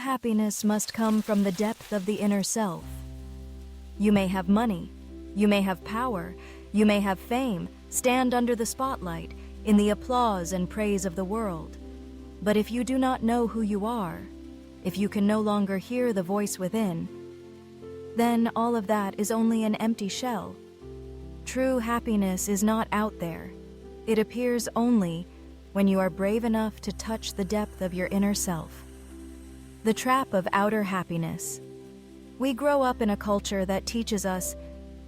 happiness must come from the depth of the inner self. You may have money, you may have power, you may have fame, stand under the spotlight, in the applause and praise of the world. But if you do not know who you are, if you can no longer hear the voice within, then all of that is only an empty shell. True happiness is not out there. It appears only when you are brave enough to touch the depth of your inner self. The trap of outer happiness. We grow up in a culture that teaches us,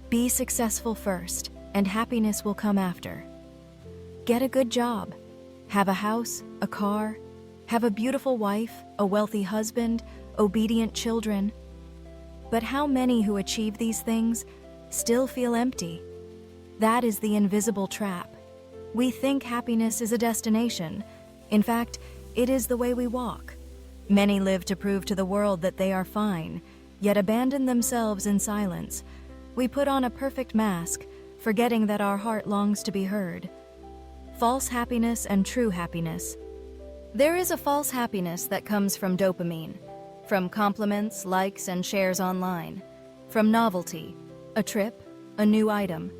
be successful first, and happiness will come after. Get a good job, have a house, a car, have a beautiful wife, a wealthy husband, obedient children. But how many who achieve these things still feel empty? That is the invisible trap. We think happiness is a destination. In fact, it is the way we walk. Many live to prove to the world that they are fine, yet abandon themselves in silence. We put on a perfect mask, forgetting that our heart longs to be heard. False happiness and true happiness. There is a false happiness that comes from dopamine, from compliments, likes, and shares online, from novelty, a trip, a new item,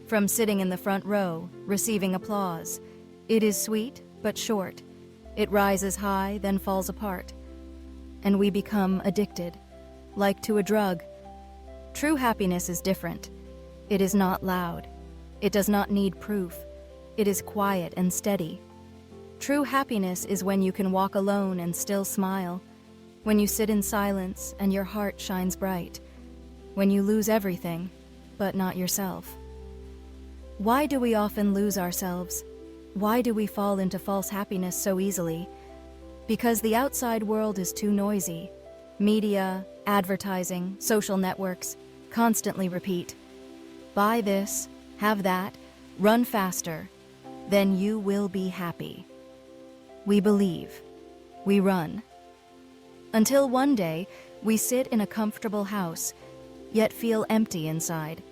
from sitting in the front row, receiving applause. It is sweet, but short. It rises high, then falls apart. And we become addicted, like to a drug. True happiness is different. It is not loud. It does not need proof. It is quiet and steady. True happiness is when you can walk alone and still smile, when you sit in silence and your heart shines bright, when you lose everything, but not yourself. Why do we often lose ourselves? Why do we fall into false happiness so easily? Because the outside world is too noisy. Media, advertising, social networks constantly repeat, buy this, have that, run faster, then you will be happy. We believe. We run. Until one day, we sit in a comfortable house, yet feel empty inside.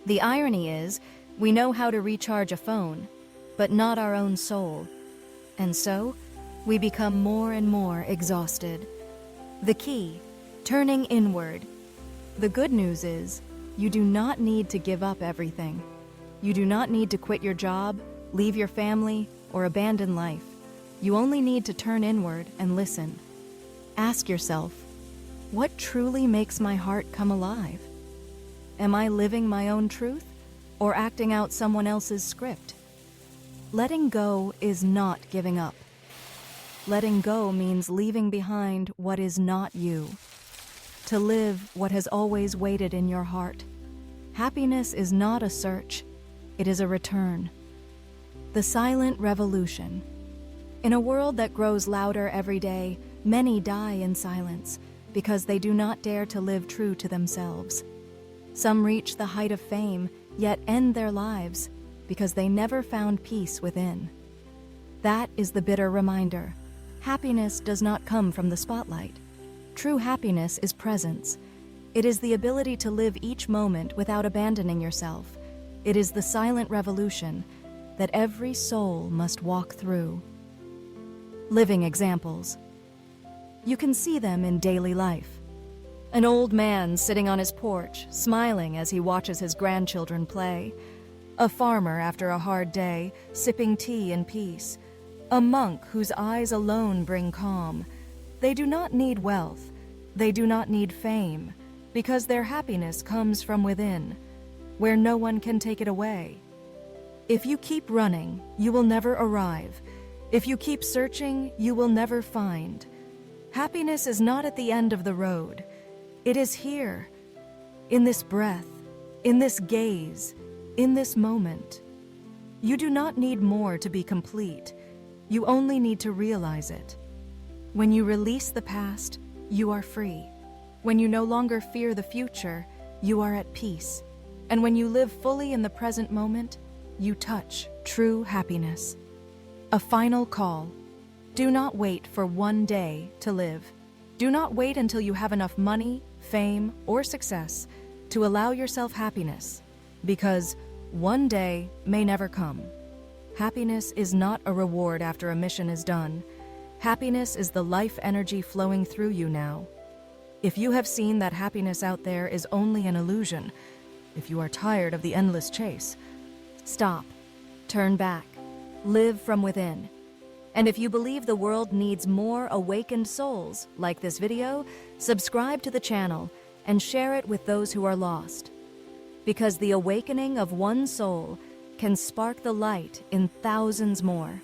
The irony is, we know how to recharge a phone, but not our own soul. And so, we become more and more exhausted. The key, turning inward. The good news is, you do not need to give up everything. You do not need to quit your job, leave your family, or abandon life. You only need to turn inward and listen. Ask yourself, what truly makes my heart come alive? Am I living my own truth or acting out someone else's script? Letting go is not giving up. Letting go means leaving behind what is not you, to live what has always waited in your heart. Happiness is not a search, it is a return. The silent revolution. In a world that grows louder every day, many die in silence because they do not dare to live true to themselves. Some reach the height of fame, yet end their lives because they never found peace within. That is the bitter reminder. Happiness does not come from the spotlight. True happiness is presence. It is the ability to live each moment without abandoning yourself. It is the silent revolution that every soul must walk through. Living examples. You can see them in daily life. An old man sitting on his porch, smiling as he watches his grandchildren play. A farmer after a hard day, sipping tea in peace. A monk whose eyes alone bring calm. They do not need wealth. They do not need fame, because their happiness comes from within, where no one can take it away. If you keep running, you will never arrive. If you keep searching, you will never find. Happiness is not at the end of the road. It is here, in this breath, in this gaze, in this moment. You do not need more to be complete. You only need to realize it. When you release the past, you are free. When you no longer fear the future, you are at peace. And when you live fully in the present moment, you touch true happiness. A final call. Do not wait for one day to live. Do not wait until you have enough money, fame, or success to allow yourself happiness, because one day may never come. Happiness is not a reward after a mission is done. Happiness is the life energy flowing through you now. If you have seen that happiness out there is only an illusion, if you are tired of the endless chase, stop, turn back, live from within. And if you believe the world needs more awakened souls like this video, subscribe to the channel and share it with those who are lost. Because the awakening of one soul can spark the light in thousands more.